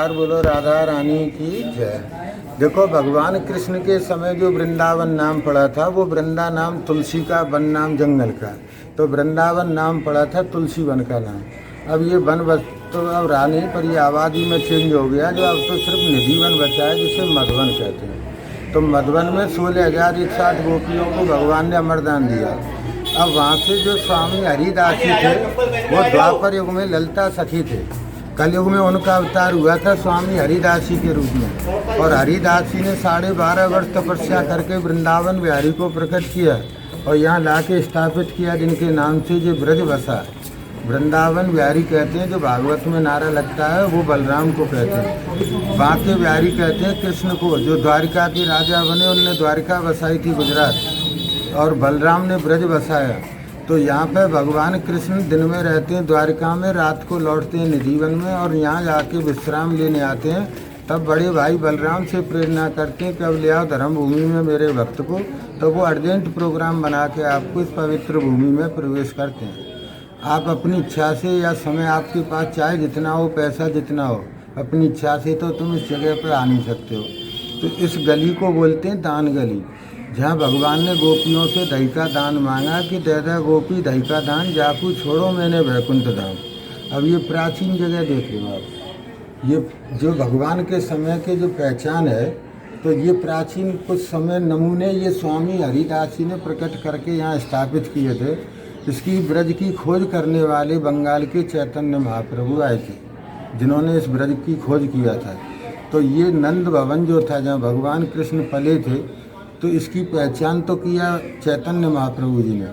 बार बोलो राधा रानी की जय। देखो भगवान कृष्ण के समय जो वृंदावन नाम पड़ा था वो वृंदा नाम तुलसी का, वन नाम जंगल का, तो वृंदावन नाम पड़ा था तुलसी वन का नाम। अब ये वन तो अब रहा नहीं, पर ये आबादी में चेंज हो गया, जो अब तो सिर्फ निधि वन बचा है जिसे मधुवन कहते हैं। तो मधुवन में 16,061 गोपियों को भगवान ने अमरदान दिया। अब वहाँ से जो स्वामी हरिदास जी थे वो द्वापर युग में ललिता सखी थे। कलयुग में उनका अवतार हुआ था स्वामी हरिदास जी के रूप में, और हरिदास जी ने 12.5 वर्ष तपस्या करके वृंदावन बिहारी को प्रकट किया और यहाँ लाके स्थापित किया, जिनके नाम से जो ब्रज बसा। वृंदावन बिहारी कहते हैं, जो भागवत में नारा लगता है वो बलराम को कहते हैं। बांके बिहारी कहते हैं कृष्ण को, जो द्वारिका के राजा बने उनने द्वारिका बसाई थी गुजरात, और बलराम ने ब्रज बसाया। तो यहाँ पे भगवान कृष्ण दिन में रहते हैं द्वारिका में, रात को लौटते हैं निधिवन में, और यहाँ जाके विश्राम लेने आते हैं। तब बड़े भाई बलराम से प्रेरणा करते हैं कि अब ले आओ धर्म भूमि में मेरे भक्त को। तो वो अर्जेंट प्रोग्राम बना के आपको इस पवित्र भूमि में प्रवेश करते हैं। आप अपनी इच्छा से, या समय आपके पास चाहे जितना हो, पैसा जितना हो, अपनी इच्छा से तो तुम इस जगह पर आ नहीं सकते हो। तो इस गली को बोलते हैं दान गली, जहाँ भगवान ने गोपियों से दही का दान मांगा कि दे दे गोपी दही का दान, जाकू छोड़ो मैंने वैकुंठ धाम। अब ये प्राचीन जगह देख लो आप, ये जो भगवान के समय के जो पहचान है, तो ये प्राचीन कुछ समय नमूने ये स्वामी हरिदास जी ने प्रकट करके यहाँ स्थापित किए थे। इसकी ब्रज की खोज करने वाले बंगाल के चैतन्य महाप्रभु आए थे, जिन्होंने इस ब्रज की खोज किया था। तो ये नंद भवन जो था जहाँ भगवान कृष्ण पले थे, तो इसकी पहचान तो किया चैतन्य महाप्रभु जी ने,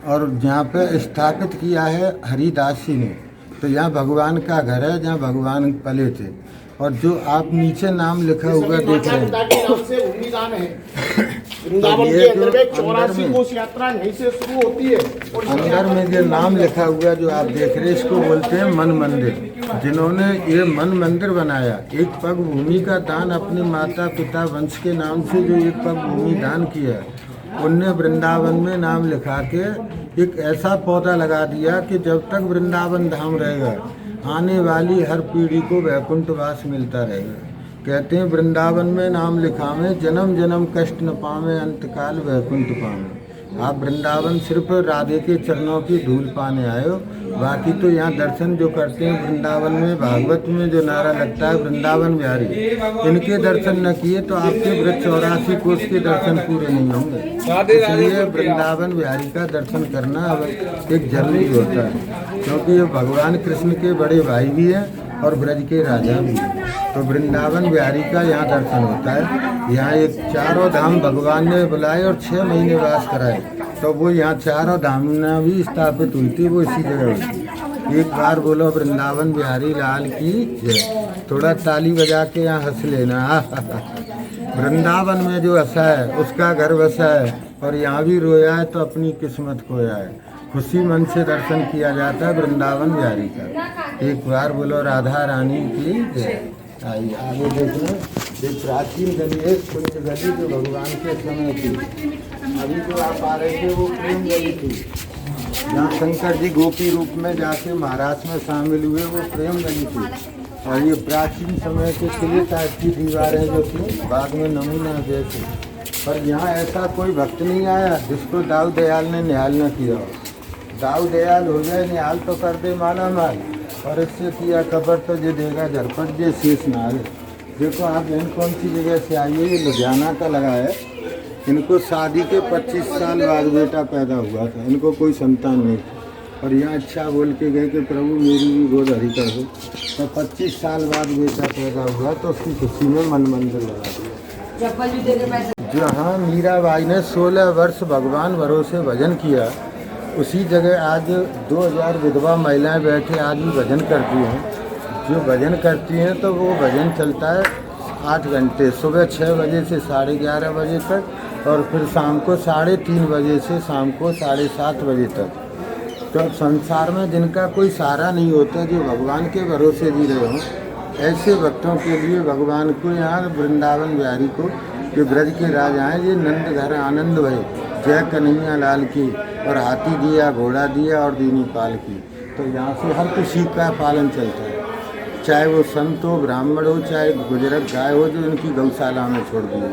और जहाँ पे स्थापित किया है हरिदास जी ने। तो यहाँ भगवान का घर है जहाँ भगवान पले थे। और जो आप नीचे नाम लिखा हुआ देख रहे हैं, वृंदावन के अंदर में 84 कोस यात्रा यहीं से शुरू होती है। अंदर में जो नाम लिखा हुआ जो आप देख रहे हैं, इसको बोलते हैं मन मंदिर। जिन्होंने ये मन मंदिर बनाया, एक पग भूमि का दान अपने माता पिता वंश के नाम से जो एक पग भूमि दान किया, उनने वृंदावन में नाम लिखा के एक ऐसा पौधा लगा दिया कि जब तक वृंदावन धाम रहेगा, आने वाली हर पीढ़ी को वैकुंठवास मिलता रहेगा। कहते हैं वृंदावन में नाम लिखा में, जन्म जन्म कष्ट न पावे, अंतकाल वैकुंठ पावे। आप वृंदावन सिर्फ राधे के चरणों की धूल पाने आए हो, बाकी तो यहाँ दर्शन जो करते हैं वृंदावन में, भागवत में जो नारा लगता है वृंदावन बिहारी, इनके दर्शन न किए तो आपके ब्रज 84 कोस के दर्शन पूरे नहीं होंगे। इसलिए वृंदावन बिहारी का दर्शन करना अब एक जरूरी होता है, क्योंकि ये भगवान कृष्ण के बड़े भाई भी हैं और ब्रज के राजा भी हैं। तो वृंदावन बिहारी का यहाँ दर्शन होता है। यहाँ एक चारों धाम भगवान ने बुलाए और 6 महीने वास कराए, तो वो यहाँ चारों धाम भी स्थापित हुई थी, वो इसी जगह हुई थी। एक बार बोलो वृंदावन बिहारी लाल की जय। थोड़ा ताली बजा के यहाँ हंस लेना। वृंदावन में जो हंसा है उसका घर बसा है, और यहाँ भी रोया है तो अपनी किस्मत खोया है। खुशी मन से दर्शन किया जाता है वृंदावन बिहारी का। एक बार बोलो राधा रानी की जय। आइए आगे देखना, ये प्राचीन गली है, कुंज गली, जो भगवान के समय थी। अभी जो आप आ रहे थे वो प्रेम गली थी, जहाँ शंकर जी गोपी रूप में जाके महाराष्ट्र में शामिल हुए, वो प्रेम गली थी। और ये प्राचीन समय के किले टाइप की दीवारें जो थी, बाद में नमूना जैसे। पर यहाँ ऐसा कोई भक्त नहीं आया जिसको दाऊ दयाल ने निहाल न किया। दाऊ दयाल हो जाए निहाल तो कर दे माला माल, और इससे किया कबर तो ये देगा झरपट जे शेष नाल। देखो आप इन कौन सी जगह से आइए, ये लुधियाना का लगा है। इनको शादी के 25 साल बाद बेटा पैदा हुआ था, इनको कोई संतान नहीं थी, और यहाँ अच्छा बोल के गए कि प्रभु मेरी भी गोद हरी कर दो। तो 25 साल बाद बेटा पैदा हुआ, तो उसकी खुशी में मन मंदिर लगा दिया। जहाँ मीराबाई ने 16 वर्ष भगवान भरोसे भजन किया, उसी जगह आज 2000 विधवा महिलाएं बैठे आज भी भजन करती हैं। जो भजन करती हैं तो वो भजन चलता है 8 घंटे, सुबह 6 बजे से 11:30 बजे तक, और फिर शाम को 3:30 बजे से शाम को 7:30 बजे तक। तो संसार में जिनका कोई सहारा नहीं होता, जो भगवान के भरोसे जी रहे हों, ऐसे भक्तों के लिए भगवान को यहाँ वृंदावन बिहारी को, जो ब्रज के राजा हैं, ये नंद घर आनंद भय जय कन्हैया लाल की, और हाथी दिया, घोड़ा दिया और दीनी पाल की। तो यहाँ से हर किसी का पालन चलता है। चाहे वो संत हो, ब्राह्मण हो, चाहे बुजुर्ग गाय हो, जो इनकी गौशाला में छोड़ दिए।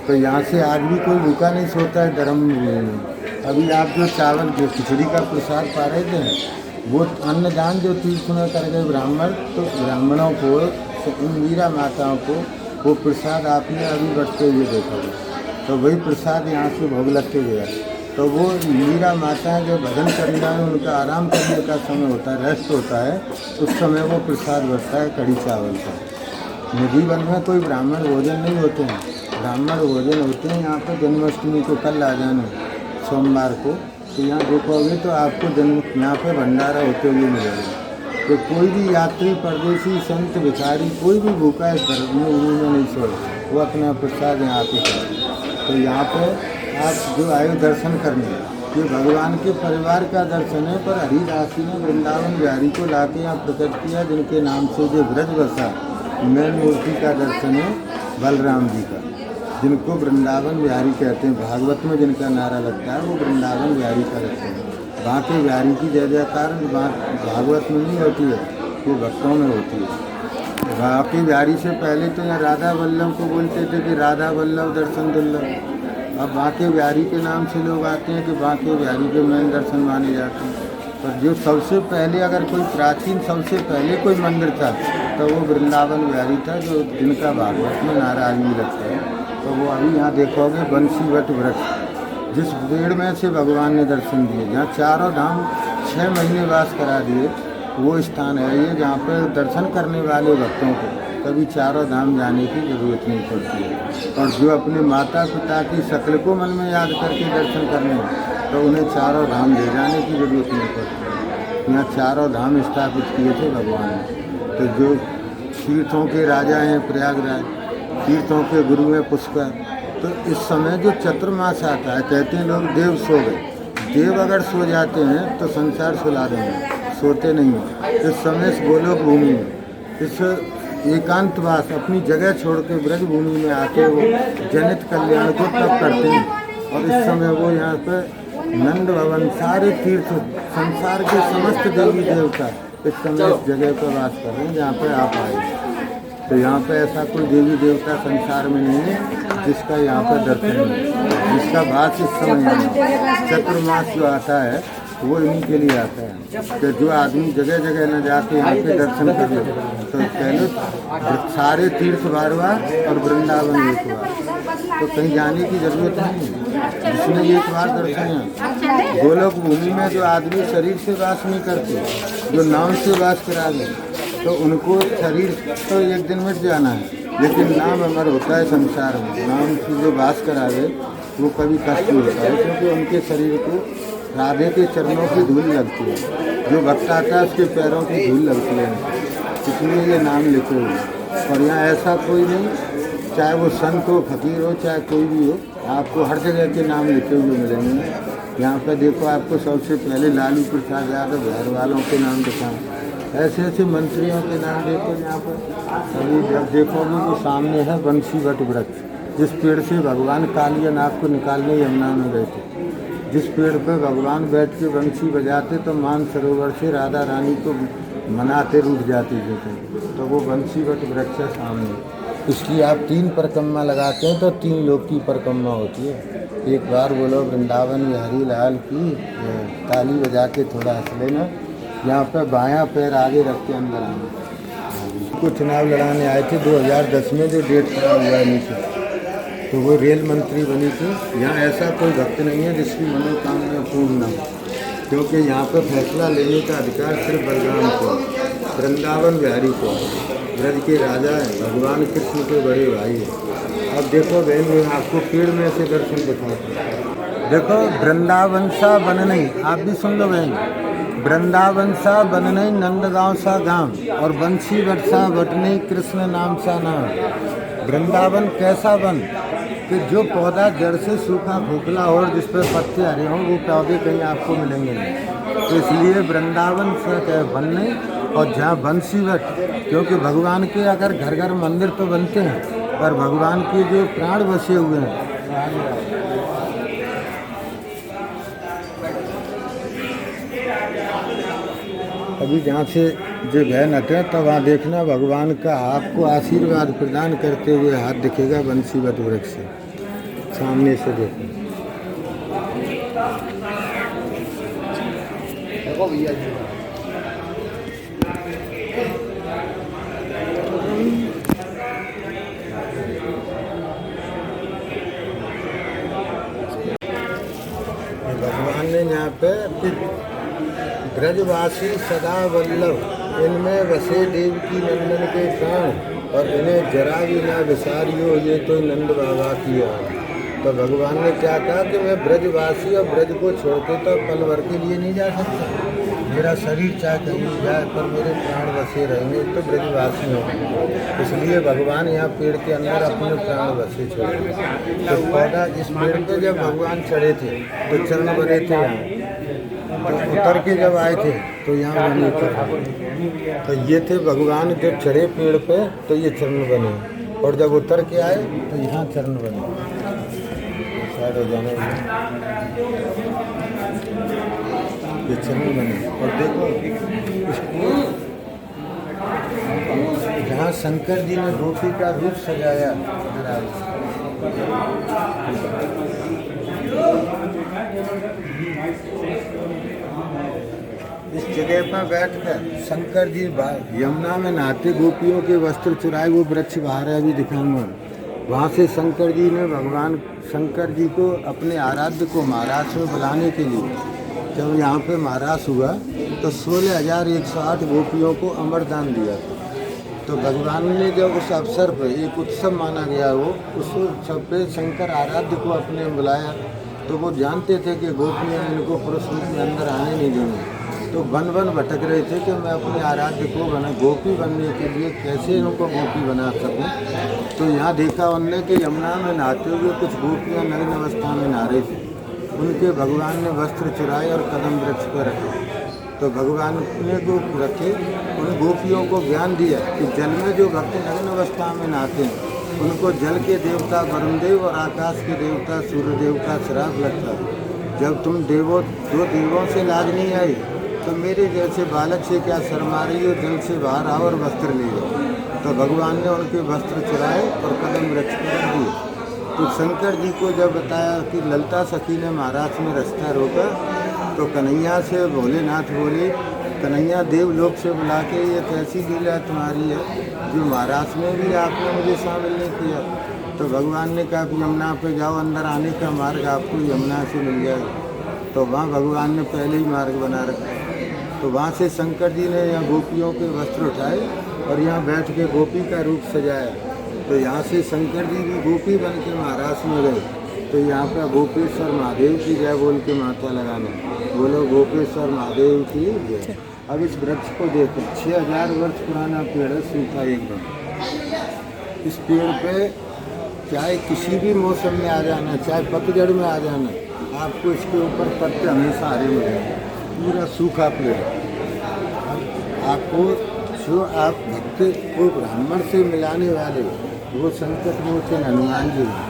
तो यहाँ से आज भी कोई भूखा नहीं सोता है धर्म में। अभी आप जो चावल जो खिचड़ी का प्रसाद पा रहे थे, वो अन्नदान जो तीर्थ में कर गए ब्राह्मण, तो ब्राह्मणों को, उन मीरा माताओं को वो प्रसाद आपने अभी बढ़ते हुए देखा। तो वही प्रसाद यहाँ से भोग लगते गया। तो वो मीरा माता जो भजन करना है, उनका आराम करने का समय होता है, रेस्ट होता है, उस समय वो प्रसाद बढ़ता है कड़ी चावल का। निधि वन में कोई ब्राह्मण भोजन नहीं होते हैं, ब्राह्मण भोजन होते हैं यहाँ पर जन्माष्टमी को, कल आ जाना सोमवार को। तो यहाँ देखोगे तो आपको जन्म यहाँ पर भंडारा होते हुए मिलेगा। तो कोई भी यात्री, परदेशी, संत, भिखारी, कोई भी भूखा इस धर्म में उन्होंने नहीं छोड़ा, वो अपना प्रसाद यहाँ पे खाए। तो यहाँ पे आप जो आए दर्शन करने, ये भगवान के परिवार का दर्शन है, पर हरिदासी ने वृंदावन बिहारी को लाके यहाँ प्रकट किया, जिनके नाम से जो ब्रज बसा मेन मूर्ति का दर्शन है बलराम जी का, जिनको वृंदावन बिहारी कहते हैं। भागवत में जिनका नारा लगता है वो वृंदावन बिहारी का लगता है। बाकी बिहारी की जय जयकार भागवत में नहीं होती है, वो भक्तों में होती है। बाकी बिहारी से पहले तो यहाँ राधा वल्लभ को बोलते थे कि राधा वल्लभ दर्शन दुर्लभ। अब बांके बिहारी के नाम से लोग आते हैं कि बांके बिहारी के मेन दर्शन माने जाते हैं। पर जो सबसे पहले, अगर कोई प्राचीन सबसे पहले कोई मंदिर था तो वो वृंदावन बिहारी था, जो जिनका भागवत में नारा आज भी लगता है। तो वो अभी यहाँ देखोगे बंसीवट वृक्ष, जिस पेड़ में से भगवान ने दर्शन दिए, जहाँ चारों धाम 6 महीने वास करा दिए, वो स्थान है ये, जहाँ पर दर्शन करने वाले भक्तों को कभी चारों धाम जाने की जरूरत नहीं पड़ती है। और जो अपने माता पिता की शक्ल को मन में याद करके दर्शन करने, तो उन्हें चारों धाम ले जाने की जरूरत नहीं पड़ती। यहाँ चारों धाम स्थापित किए थे भगवान ने। तो जो तीर्थों के राजा हैं प्रयागराज, तीर्थों के गुरु हैं पुष्कर। तो इस समय जो चतुर्मास आता है, कहते हैं लोग देव सो गए, देव अगर सो जाते हैं तो संसार सुला देंगे, सोते नहीं हैं। इस समय इस गोलोक भूमि में, इस एकांतवास, अपनी जगह छोड़ के ब्रज भूमि में आके वो जनित कल्याण को तब करते हैं। और इस समय वो यहाँ पर नंद भवन, सारे तीर्थ, संसार के समस्त देवी देवता इस समय इस जगह पर वास कर रहे हैं जहाँ पर आप आए। तो यहाँ पे ऐसा कोई देवी देवता संसार में नहीं है जिसका यहाँ पर दर्शन नहीं, जिसका वास इस समय यहाँ चतुर्मास जो आता है वो इन्हीं के लिए आता है। कि जो आदमी जगह जगह न जाके यहाँ पे दर्शन कर ले, तो पहले सारे तीर्थ बारवा और वृंदावन एक बार, तो कहीं जाने की जरूरत नहीं है। जिसने एक बार दर्शन है, गोलोक भूमि में जो आदमी शरीर से वास नहीं करते, जो नाम से वास करा दे, तो उनको शरीर तो एक दिन मिट जाना है, लेकिन नाम अमर होता है संसार में। नाम से जो वास करा दे वो कभी कष्ट नहीं होता है, क्योंकि उनके शरीर को राधे के चरणों की धूल लगती है, जो भक्त आता है उसके पैरों की धूल लगती है, इसलिए ये नाम लिखे हुए। और यहाँ ऐसा कोई नहीं, चाहे वो संत हो, फकीर हो, चाहे कोई भी हो, आपको हर जगह के नाम लिखे हुए मिलेंगे। यहाँ पर देखो, आपको सबसे पहले लालू प्रसाद यादव बिहार वालों के नाम दिखाएं, ऐसे ऐसे मंत्रियों के नाम देखो यहाँ पर। अभी जब देखोगे तो सामने है बंसीवट वृक्ष, जिस पेड़ से भगवान कालिया नाग को निकालने यमुना में गए थे। जिस पेड़ पर भगवान बैठ के बंसी बजाते तो मानसरोवर से राधा रानी को मनाते रूठ जाती थे। तो वो बंसीवट वृक्ष है सामने। इसकी आप 3 परिक्रमा लगाते हैं तो 3 लोक की परिक्रमा होती है। एक बार बोलो वृंदावन बिहारी लाल की, ताली बजा के थोड़ा हंस लेना। यहाँ पर बायां पैर आगे रख के अंदर आना। को चुनाव लड़ाने आए थे 2010 में, जो डेट खड़ा हुआ है नीचे, तो वो रेल मंत्री बनी थी। यहाँ ऐसा कोई भक्त नहीं है जिसकी मनोकामना पूर्ण न हो, क्योंकि यहाँ पर फैसला लेने का अधिकार सिर्फ बलराम को, वृंदावन बिहारी को, ब्रज के राजा है, भगवान कृष्ण के बड़े भाई है। अब देखो बहन, मैं आपको पेड़ में से दर्शन दिखाता हूँ। देखो, वृंदावन सा बन नहीं, आप भी सुन लो बहन, वृंदावन सा बन नहीं नंदगांव सा गांव, और बंसी वर्षा बट नहीं कृष्ण नाम सा नाम। वृंदावन कैसा बन कि जो पौधा जड़ से सूखा खोखला और जिस पर पत्ते हरे हों, वो पौधे कहीं आपको मिलेंगे नहीं। तो इसलिए वृंदावन से बन नहीं, और जहाँ बंसीवट, क्योंकि भगवान के अगर घर घर मंदिर तो बनते हैं, पर भगवान के जो प्राण बसे हुए हैं, अभी जहाँ से जो बहन हटे तो वहाँ देखना भगवान का आपको आशीर्वाद प्रदान करते हुए हाथ दिखेगा बंसीवत वृक्ष से, सामने से देखो। देखो भैया जी, भगवान ने यहाँ पे ब्रजवासी सदा वल्लभ इनमें वसे देव की नंदन के प्राण और इन्हें जरा भी ना विसारियो ये तो नंद बाबा की है। तो भगवान ने क्या कहा कि मैं ब्रजवासी और ब्रज को छोड़ के तो पल भर के लिए नहीं जा सकता, मेरा शरीर चाहे कहीं जाए पर मेरे प्राण बसे रहेंगे तो ब्रजवासी होंगे। इसलिए भगवान यहाँ पेड़ के अंदर अपने प्राण बसे छोड़े। तो पौधा इस पेड़ पे जब भगवान चढ़े थे तो चरण बने थे यहाँ, तो उतर के जब आए थे तो यहाँ बने थे। तो ये थे भगवान जब चढ़े पेड़ पे तो ये चरण बने, और जब उतर के आए तो यहाँ चरण बने। शायद हो जाना ये चरण बने। और देखो इसको जहाँ शंकर जी ने गोपी का रूप सजाया, इस जगह पर बैठकर शंकर जी यमुना में नहाते गोपियों के वस्त्र चुराए, वो वृक्ष बाहर है, अभी दिखाऊंगा। वहाँ से शंकर जी ने भगवान शंकर जी को अपने आराध्य को महाराज में बुलाने के लिए जब यहाँ पे महाराज हुआ तो 16,108 गोपियों को अमरदान दिया। तो भगवान ने जब उस अवसर पर एक उत्सव माना गया, वो उस उत्सव पे शंकर आराध्य को अपने बुलाया। तो वो जानते थे कि गोपियाँ इनको पुरुष रूप में अंदर आने नहीं देंगे, तो वन वन भटक रहे थे कि मैं अपने आराध्य को गोपी बनने के लिए कैसे इनको गोपी बना सकूं। तो यहाँ देखा उनने कि यमुना में नहाते हुए कुछ गोपियाँ नग्न अवस्था में नहा रही थी, उनके भगवान ने वस्त्र चुराए और कदम वृक्ष पर रखे। तो भगवान ने जो रखे उन गोपियों को ज्ञान दिया कि जल में जो भक्त नग्न अवस्था में नहाते हैं उनको जल के देवता वरुण देव और आकाश के देवता सूर्यदेव का श्राप लगता है। जब तुम जो देवों से लाज नहीं आई तो मेरे जैसे बालक से क्या शर्मा रही हो, जल से बाहर आओ और वस्त्र ले जाओ। तो भगवान ने उनके वस्त्र चुराए और कदम वृक्ष पर रख दिए। तो शंकर जी को जब बताया कि ललता सखी ने महाराज में रास्ता रोका तो कन्हैया से भोलेनाथ बोले, कन्हैया देवलोक से बुला के ये कैसी लीला तुम्हारी है जो महाराज में भी आपने मुझे शामिल नहीं किया। तो भगवान ने कहा कि यमुना पे जाओ, अंदर आने का मार्ग आपको यमुना से मिल जाएगा। तो वहाँ भगवान ने पहले ही मार्ग बना रखा। तो वहाँ से शंकर जी ने यहाँ गोपियों के वस्त्र उठाए और यहाँ बैठ के गोपी का रूप सजाया। तो यहाँ से शंकर जी भी गोपी बन के महाराज में गए। तो यहाँ पर गोपेश्वर महादेव की जय बोल के माथा लगाना, बोलो गोपेश्वर महादेव की जय। अब इस वृक्ष को देखो, 6000 वर्ष पुराना पेड़ है, सूखा एकदम। इस पेड़ पे चाहे किसी भी मौसम में आ जाना, चाहे पतझड़ में आ जाना, आपको इसके ऊपर पत्ते हमेशा हरे मिलेंगे। पूरा सूखा पेड़। आपको जो आप भक्त को ब्राह्मण से मिलाने वाले वो संकट मोचन हनुमान जी हैं,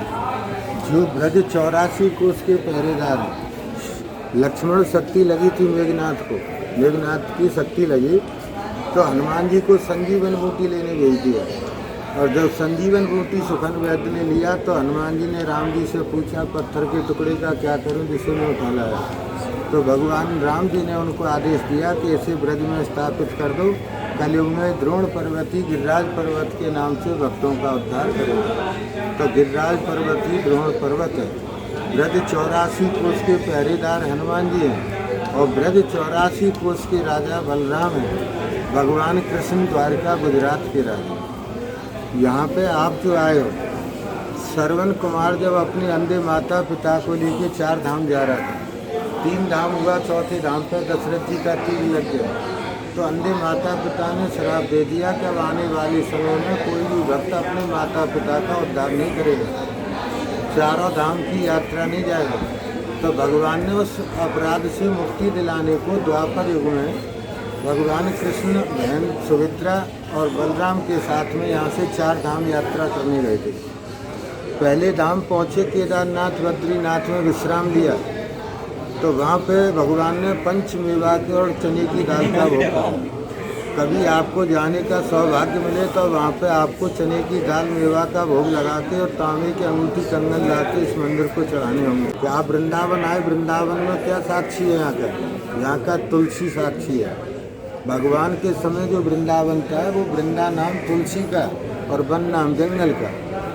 जो ब्रज 84 कोष के पहरेदार हैं। लक्ष्मण शक्ति लगी थी मेघनाथ को, मेघनाथ की शक्ति लगी तो हनुमान जी को संजीवन बूटी लेने भेज दिया। और जब संजीवन बूटी सुखन वैद्य ने लिया तो हनुमान जी ने राम जी से पूछा पत्थर के टुकड़े का क्या करूं जिसे मैं उठा लाया। तो भगवान राम जी ने उनको आदेश दिया कि इसे ब्रज में स्थापित कर दो, कलयुग में द्रोण पर्वती गिरिराज पर्वत के नाम से भक्तों का उद्धार करेगा। तो गिरिराज पर्वती द्रोण पर्वत है। ब्रज 84 कोष के पहरेदार हनुमान जी हैं और ब्रज 84 कोष के राजा बलराम हैं। भगवान कृष्ण द्वारका गुजरात के राजा। यहाँ पे आप जो आए हो, श्रवण कुमार जब अपने अंधे माता पिता को लेके 4 धाम जा रहा था, 3 धाम हुआ, चौथे धाम पर दशरथ जी का तीर लग गया। तो अंधे माता पिता ने श्राप दे दिया कि अब आने वाले समय में कोई भी भक्त अपने माता पिता का उद्धार नहीं करेगा, 4 धाम की यात्रा नहीं जाएगा। तो भगवान ने उस अपराध से मुक्ति दिलाने को द्वापर युग में भगवान कृष्ण बहन सुमित्रा और बलराम के साथ में यहाँ से 4 धाम यात्रा करने गए थे। पहले धाम पहुँचे केदारनाथ बद्रीनाथ में विश्राम लिया। तो वहाँ पे भगवान ने पंचमेवा के और चने की दाल का भोग खाया। कभी आपको जाने का सौभाग्य मिले तो वहाँ पे आपको चने की दाल मेवा का भोग लगा के और तांबे की अंगूठी कंगन ला के इस मंदिर को चढ़ाने होंगे। क्या आप वृंदावन आए, वृंदावन में क्या साक्षी है यहाँ का तुलसी साक्षी है। भगवान के समय जो वृंदावन था वो वृंदा नाम तुलसी का और वन नाम जंगल का।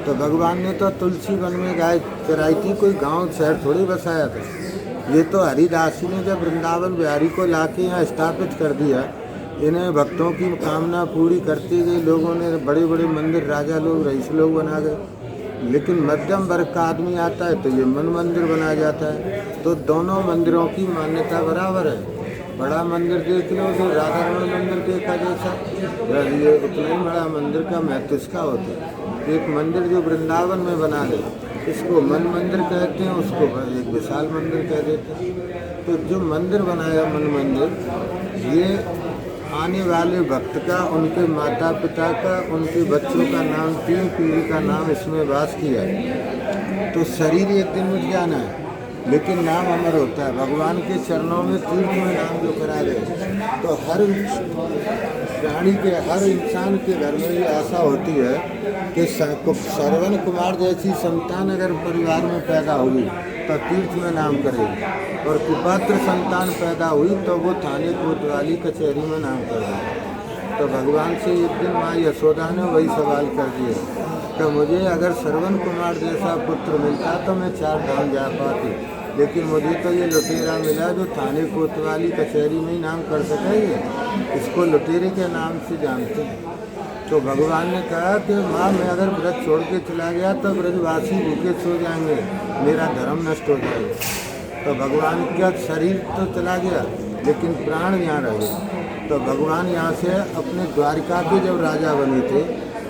तो भगवान ने तो तुलसी वन में गाय चराई थी, कोई गांव शहर थोड़ी बसाया था। ये तो हरिदास जी ने जब वृंदावन बिहारी को लाके यहाँ स्थापित कर दिया, इन्हें भक्तों की कामना पूरी करते गए लोगों ने बड़े बड़े मंदिर राजा लोग रईस लोग बना गए। लेकिन मध्यम वर्ग का आदमी आता है तो ये मन मंदिर बनाया जाता है। तो दोनों मंदिरों की मान्यता बराबर है। बड़ा मंदिर देख लो तो राधा रमण मंदिर देखा जैसा, ये उतना ही बड़ा मंदिर का महत्व इसका होता है। एक मंदिर जो वृंदावन में बना है इसको मन मंदिर कहते हैं, उसको एक विशाल मंदिर कह देते हैं। तो जो मंदिर बनाया मन मंदिर, ये आने वाले भक्त का, उनके माता पिता का, उनके बच्चों का नाम, 3 पीढ़ी का नाम इसमें वास किया है। तो शरीर एक दिन मिट जाना है लेकिन नाम अमर होता है। भगवान के चरणों में तीर्थ में नाम जो करा गए, तो हर प्राणी के, हर इंसान के घर में ये आशा होती है कि श्रवण कुमार जैसी संतान अगर परिवार में पैदा हुई तो तीर्थ में नाम करेगी, और कुपात्र संतान पैदा हुई तो वो थाने कोतवाली कचहरी में नाम करेगी। तो भगवान से एक दिन माँ यशोदा ने वही सवाल कर दिया कि मुझे अगर श्रवण कुमार जैसा पुत्र मिलता तो मैं 4 धाम जा पाती, लेकिन मुझे तो ये लुटेरा मिला जो थाने कोतवाली कचहरी में ही नाम कर सकेंगे, इसको लुटेरे के नाम से जानते हैं। तो भगवान ने कहा कि माँ मैं अगर व्रत छोड़ के चला गया तो ब्रजवासी भूखे सो जाएंगे, मेरा धर्म नष्ट हो जाएगा। तो भगवान का शरीर तो चला गया लेकिन प्राण यहाँ रह गया। तो भगवान यहाँ से अपने द्वारिका के जब राजा बने थे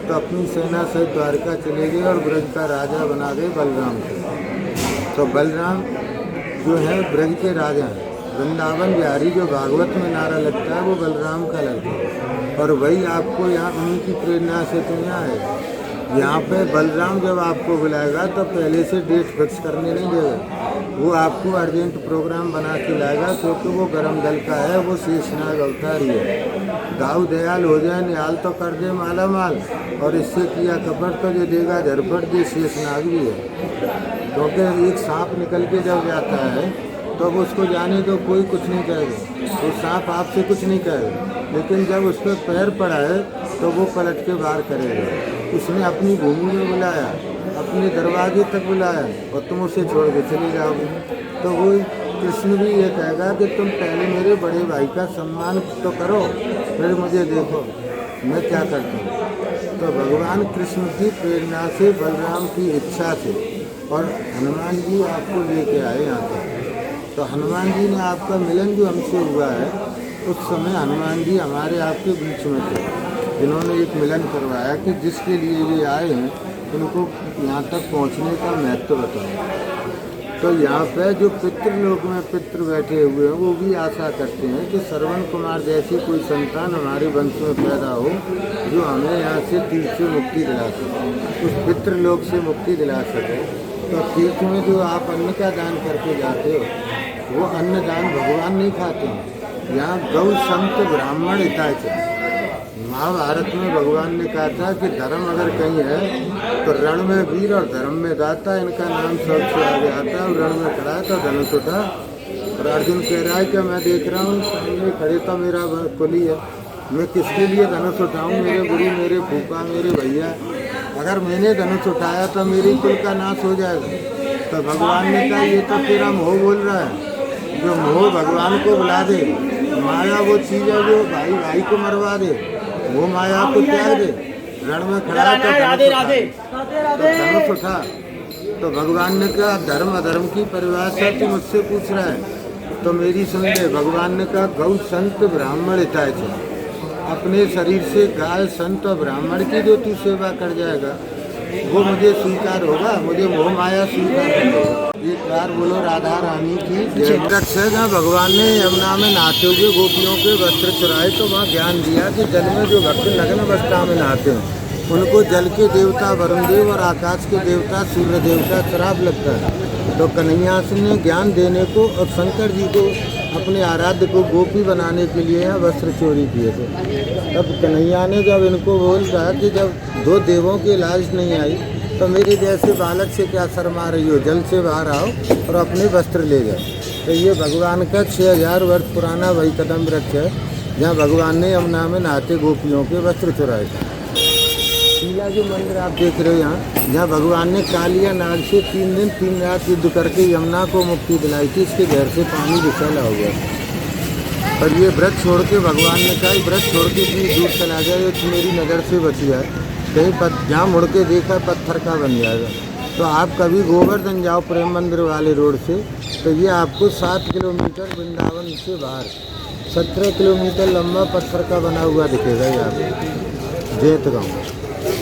तो अपनी सेना से द्वारिका चले गए और ब्रज का राजा बना गए बलराम को। तो बलराम जो है ब्रज के राजा हैं। वृंदावन बिहारी जो भागवत में नारा लगता है वो बलराम का लगता है, और वही आपको यहाँ उन्हीं की प्रेरणा से तो यहाँ है। यहाँ पे बलराम जब आपको बुलाएगा तो पहले से डेट फिक्स करने नहीं देगा, वो आपको अर्जेंट प्रोग्राम बना के लाएगा, क्योंकि वो गरम दल का है, वो शेषनाग अवतारी है। दाऊ दयाल हो जाए निहाल तो कर दे माला माल, और इससे किया कपट तो जो देगा झरपट दे शेषनाग भी है। क्योंकि एक सांप निकल के जब जाता है तो अब उसको जाने दो, कोई कुछ नहीं कहेगा, तो सांप आपसे कुछ नहीं कहेगा। लेकिन जब उस पर पैर पड़ा है तो वो पलट के बाहर करेगा। उसने अपनी भूमि में बुलाया, अपने दरवाजे तक बुलाया, और तुम उसे छोड़ के चले जाओगे। तो वो कृष्ण भी ये कहेगा कि तुम पहले मेरे बड़े भाई का सम्मान तो करो, फिर मुझे देखो मैं क्या करता हूँ। तो भगवान कृष्ण की प्रेरणा से, बलराम की इच्छा से, और हनुमान जी आपको लेके आए यहाँ तक। तो हनुमान जी ने आपका मिलन जो हमसे हुआ है, उस समय हनुमान जी हमारे आपके बीच में थे, जिन्होंने एक मिलन करवाया कि जिसके लिए ये आए हैं उनको यहाँ तक पहुँचने का महत्व बताओ। तो यहाँ पे जो पितृलोक में पितृ बैठे हुए हैं वो भी आशा करते हैं कि श्रवण कुमार जैसी कोई संतान हमारे वंश में पैदा हो जो हमें यहाँ से तीर्थ से मुक्ति दिला सके, उस पितृलोक से मुक्ति दिला सके। तो तीर्थ में जो आप अन्न का दान करके जाते हो वो अन्न दान भगवान नहीं खाते हैं। यहाँ गौ संत ब्राह्मण हिताचे। महाभारत में भगवान ने कहा था कि धर्म अगर कहीं है तो रण में वीर और धर्म में दाता, इनका नाम सबसे आगे आता है। और रण में खड़ा है तो धनुष उठा, और अर्जुन कह रहा है कि मैं देख रहा हूँ सामने खड़े तो मेरा कुली है, मैं किसके लिए धनुष उठाऊँ, मेरे गुरु, मेरे फूफा, मेरे भैया, अगर मैंने धनुष उठाया तो मेरी कुल का नाश हो जाएगा। तो भगवान ने कहा ये तो तेरा मोह बोल रहा है, जो मोह भगवान को बुला दे। माया वो चीज़ है जो भाई भाई को मरवा दे, वो माया को त्याग दे। रण में खड़ा है तो धनुष उठा। तो भगवान ने कहा धर्म अधर्म की परिभाषा तू मुझसे पूछ रहा है तो मेरी सुन ले। भगवान ने कहा गौ संत ब्राह्मण हिताय थे। अपने शरीर से गाय संत और ब्राह्मण की जो तू सेवा कर जाएगा वो मुझे स्वीकार होगा, मुझे मोह माया स्वीकार होगा। एक बार बोलो राधा रानी की जय। जहाँ भगवान ने यमुना में नहाते हुए गोपियों के वस्त्र चुराए तो वहाँ ज्ञान दिया कि जल में जो भक्त नग्न अवस्था में नहाते हैं उनको जल के देवता वरुण देव और आकाश के देवता सूर्य देवता श्राप लगता है। तो कन्हैया ने ज्ञान देने को और शंकर जी को अपने आराध्य को गोपी बनाने के लिए यहाँ वस्त्र चोरी किए थे। तब कन्हैया ने जब इनको बोल रहा कि जब दो देवों की लाज नहीं आई तो मेरे जैसे बालक से क्या शर्मा रही हो, जल से बाहर आओ और अपने वस्त्र ले जाओ। तो ये भगवान का 6000 वर्ष पुराना वही कदम वृक्ष है जहाँ भगवान ने यमुना में नहाते गोपियों के वस्त्र चुराए थे। शीला जो मंदिर आप देख रहे हो यहाँ, जहाँ भगवान ने कालिया नाग से 3 दिन 3 रात युद्ध करके यमुना को मुक्ति दिलाई थी, इसके घर से पानी विषैला हो गया। पर ये व्रत छोड़ के भगवान ने कहा व्रत छोड़ के इतनी दूर चला जाए तो मेरी नज़र से बच जाए, कहीं जहाँ मुड़ के देखा पत्थर का बन जाएगा। तो आप कभी गोवर्धन जाओ प्रेम मंदिर वाले रोड से, तो ये आपको 7 किलोमीटर वृंदावन से बाहर 17 किलोमीटर लंबा पत्थर का बना हुआ दिखेगा यहाँ पे जेत गाँव।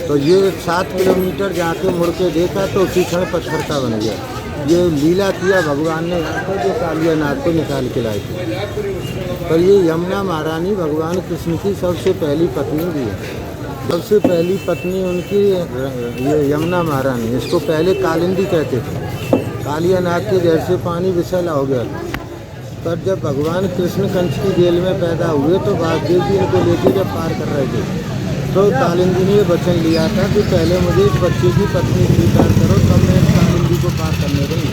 तो ये 7 किलोमीटर जाके मुड़ के देखा तो उसी क्षण पत्थर का बन गया। ये लीला किया भगवान ने यहाँ पर जो कालिया नाग को निकाल के लाए थे। पर ये यमुना महारानी भगवान कृष्ण की सबसे पहली पत्नी भी है। सबसे पहली पत्नी उनकी ये यमुना महारानी, इसको पहले कालिंदी कहते थे। कालिया नाग के जैसे पानी विषैला हो गया। पर जब भगवान कृष्ण कंस की जेल में पैदा हुए तो वासुदेव जी इनको लेके जब पार कर रहे थे तो कालिंदी ने ये वचन लिया था कि पहले मुझे इस बच्चे की पत्नी स्वीकार करो तब मैं कालिंदी को पार करने दूँगी।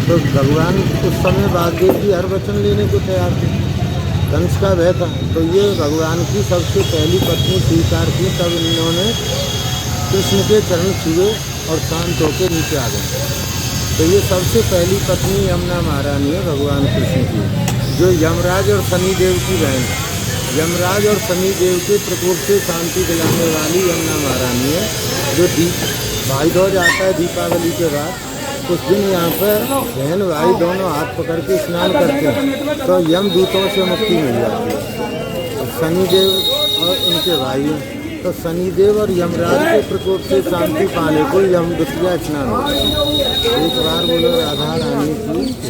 तो भगवान उस समय वासुदेव जी हर वचन लेने को तैयार थे। कंस का भय था तो ये भगवान की सबसे पहली पत्नी स्वीकार की। तब इन्होंने कृष्ण के चरण छुए और शांत होकर नीचे आ गए। तो ये सबसे पहली पत्नी यमुना महारानी है भगवान कृष्ण की, जो यमराज और शनिदेव की बहन है। यमराज और शनिदेव के प्रकोप से शांति दिलाने वाली यमुना महारानी है। जो भाई दूज आता है दीपावली के बाद, उस दिन यहाँ पर बहन भाई दोनों हाथ पकड़ के स्नान करते हैं तो यमदूतों से मुक्ति मिल जाती है। शनिदेव और उनके भाई, तो शनिदेव और यमराज के प्रकोप से शांति पाने को यमदूतिया स्नान होता है। एक बार बोलो राधा रानी की